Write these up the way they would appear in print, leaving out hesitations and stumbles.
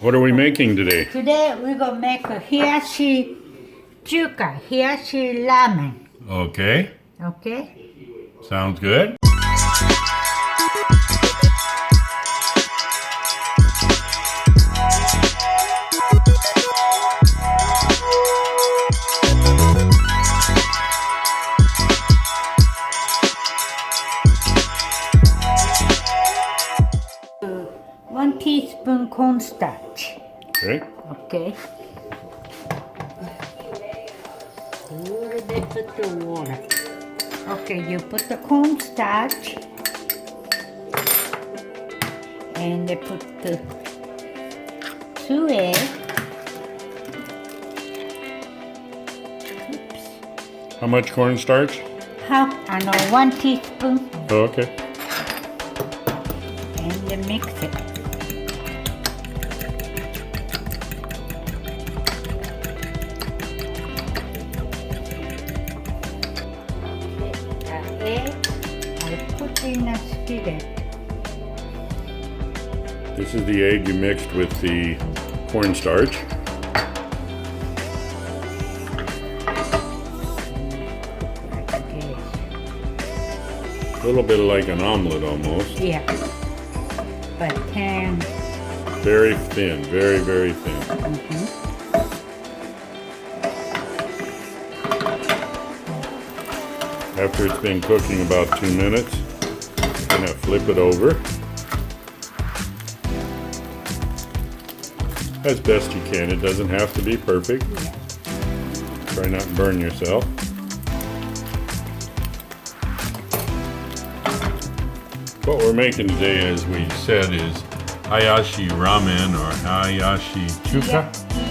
What are we making today? Today we're gonna make a Hiyashi Chuka, Hiyashi Ramen. Okay, Okay? sounds good. One teaspoon cornstarch. Okay, Okay. A little bit of water. Okay, you put the cornstarch and they put the 2 eggs. how much cornstarch? Half, 1 teaspoon, Oh, okay. and then mix it. The egg, I put in a skillet. This is the egg you mixed with the cornstarch. Like this. A little bit like an omelet almost. Yeah. But then, Very thin, very, very thin. After it's been cooking about 2 minutes, I'm gonna flip it over. As best you can. It doesn't have to be perfect. yeah. Try not to burn yourself. What we're making today, as we said, is Hiyashi Ramen or Hiyashi Chuka.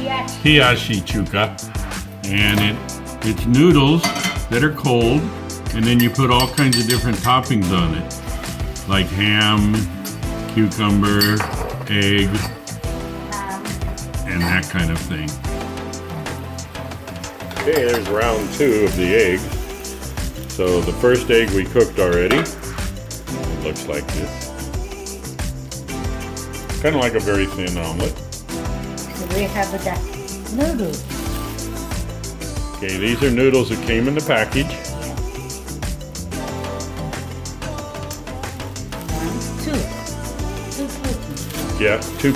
Yes. Hiyashi Chuka. And it's noodles that are cold, and then you put all kinds of different toppings on it. Like ham, cucumber, egg, and that kind of thing. Okay, there's round 2 of the egg. So the first egg we cooked already. It looks like this. Kind of like a very thin omelet. So we have the noodles. Okay, these are noodles that came in the package. 1, 2. 2 cookies. Yeah, two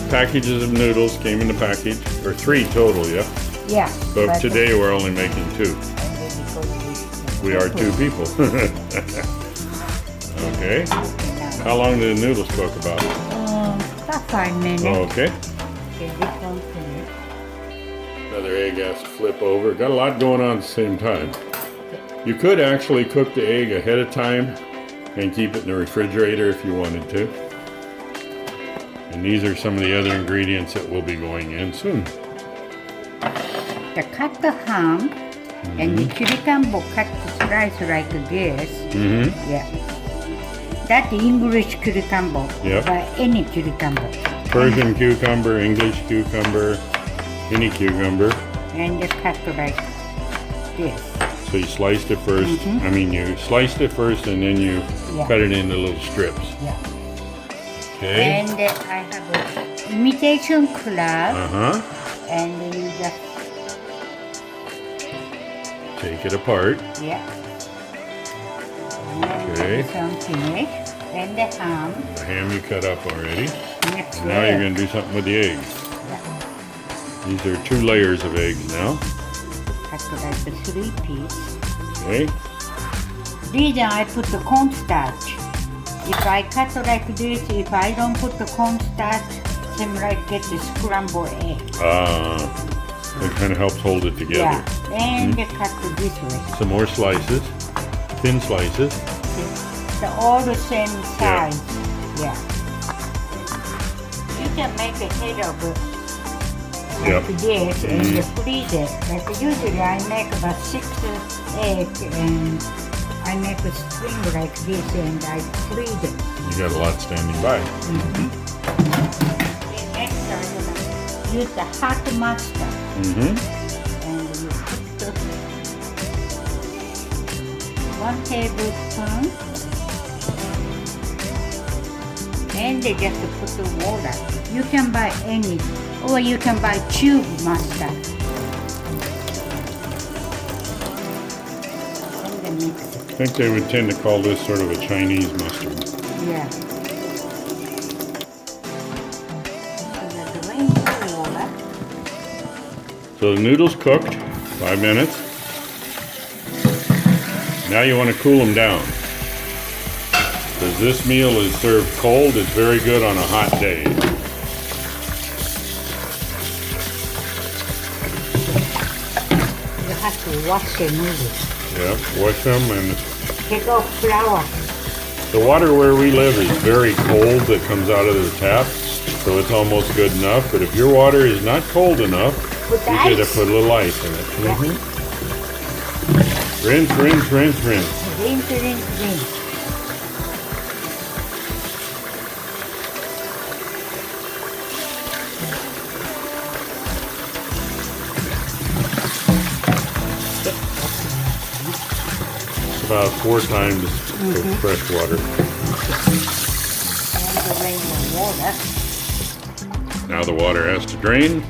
packages of noodles came in the package, or 3 total, yeah. Yeah. But today we're only making 2. We are 2 people. Okay. How long do the noodles cook about? About 5 minutes. Okay. Okay, this one's finished. Another egg has to flip over. Got a lot going on at the same time. You could actually cook the egg ahead of time and keep it in the refrigerator if you wanted to. And these are some of the other ingredients that will be going in soon. The cut the ham and the cucumber cut the slice like this. Mm-hmm. Yeah. That's English cucumber. Yep. Any cucumber. Persian cucumber, English cucumber, any cucumber. And just cut like this. So you sliced it first. I mean, you sliced it first and then you cut it into little strips. Yeah. Okay. And I have a imitation crab. Uh-huh. And you just, Take it apart. yeah. And then Okay. this one finished. And the ham. The ham you cut up already. Next And now you're going to do something with the eggs. These are 2 layers of eggs now. Cut like the 3 pieces. Okay. Reason I put the cornstarch. If I cut like this, if I don't put the cornstarch, seem like get the scrambled egg. It kind of helps hold it together. Yeah. And cut it this way. Some more slices. Thin slices. They're all the same size. Yeah. You can make a head of it like this and you freeze it. Like usually I make about 6 eggs and I make a string like this and I freeze it. You got a lot standing by. Then next I'm gonna use the hot mustard Mm-hmm. and you put the 1 tablespoon And they just put the water. You can buy any, or you can buy tube mustard. And then mix it. I think they would tend to call this sort of a Chinese mustard. Yeah. So the drain the water. So the noodles cooked, 5 minutes. Now you want to cool them down. Because this meal is served cold, it's very good on a hot day. You have to wash the noodles. Yep, wash them, and Take off flour. the water where we live is very cold that comes out of the tap, so it's almost good enough. But if your water is not cold enough, Put the you gotta ice. put a little ice in it. Yeah. Rinse, rinse, rinse, rinse. Rinse, rinse, rinse. About 4 times of fresh water. And the rain the water. Now the water has to drain,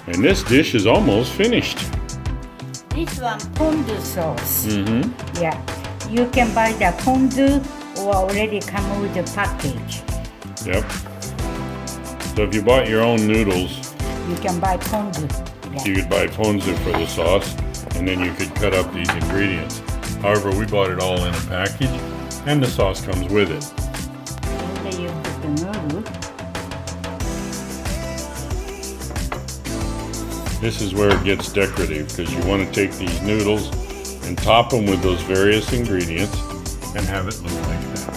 and this dish is almost finished. This one, Pozu sauce. Mm-hmm. Yeah. You can buy the Pozu or already come with the package. Yep. So if you bought your own noodles, You can buy Pozu. you could buy Pozu for the sauce, and then you could cut up these ingredients. However, we bought it all in a package, and the sauce comes with it. And then you put the noodle. This is where it gets decorative, because you want to take these noodles and top them with those various ingredients and have it look like that.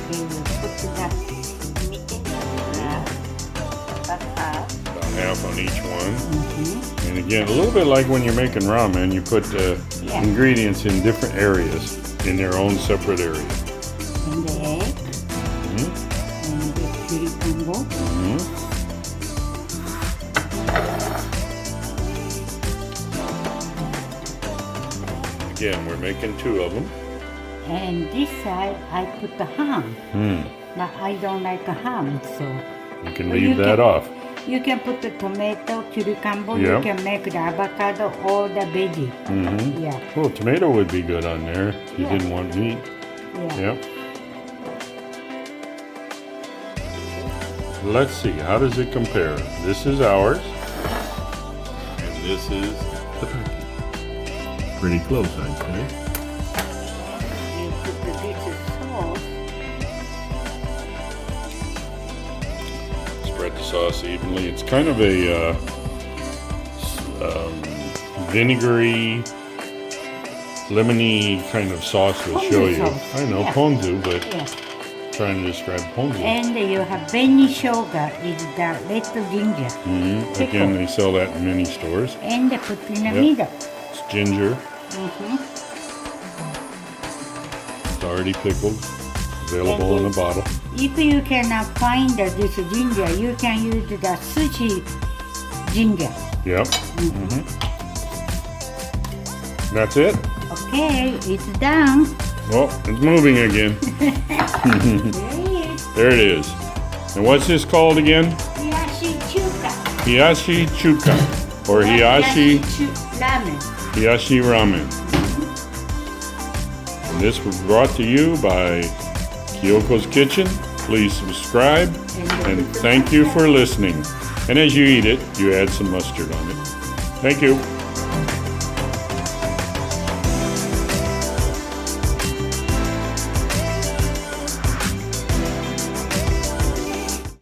Then you put that meat in about half. About half on each one. Mm-hmm. And again, a little bit like when you're making ramen, you put Yeah. ingredients in different areas, in their own separate area. And the egg. Mhm. And the chili combo. Mhm. Again, we're making 2 of them. And this side, I put the ham. Hmm. Now, I don't like a ham, so You can Well, leave you that can- off. you can put the tomato, cucumber, Yeah. you can make the avocado or the veggie. Mm-hmm. Yeah, Well, tomato would be good on there if you Yeah. didn't want meat. yeah. Yep. Let's see, how does it compare? This is ours, and this is the package. Pretty close, I'd say. You put the this sauce. Spread the sauce evenly. It's kind of a vinegary, lemony kind of sauce we'll Pozu show you. sauce, I know, yeah. Pozu, but Yeah. trying to describe Pozu. And you have Beni-shoga, is the red ginger. Mm-hmm. Again, they sell that in many stores. And they put in the Yep. middle. It's ginger. Mm-hmm. It's already pickled. Available in a bottle. If you cannot find this ginger, you can use the sushi ginger. Yep. That's it. Okay, it's done. Well, it's moving again. There it is. There it is. And what's this called again? Hiyashi Chuka. Hiyashi Chuka, or Hiyashi Ramen. Hiyashi Ramen. And this was brought to you by Kyoko's Kitchen. Please subscribe, and thank you for listening. And as you eat it, you add some mustard on it. Thank you.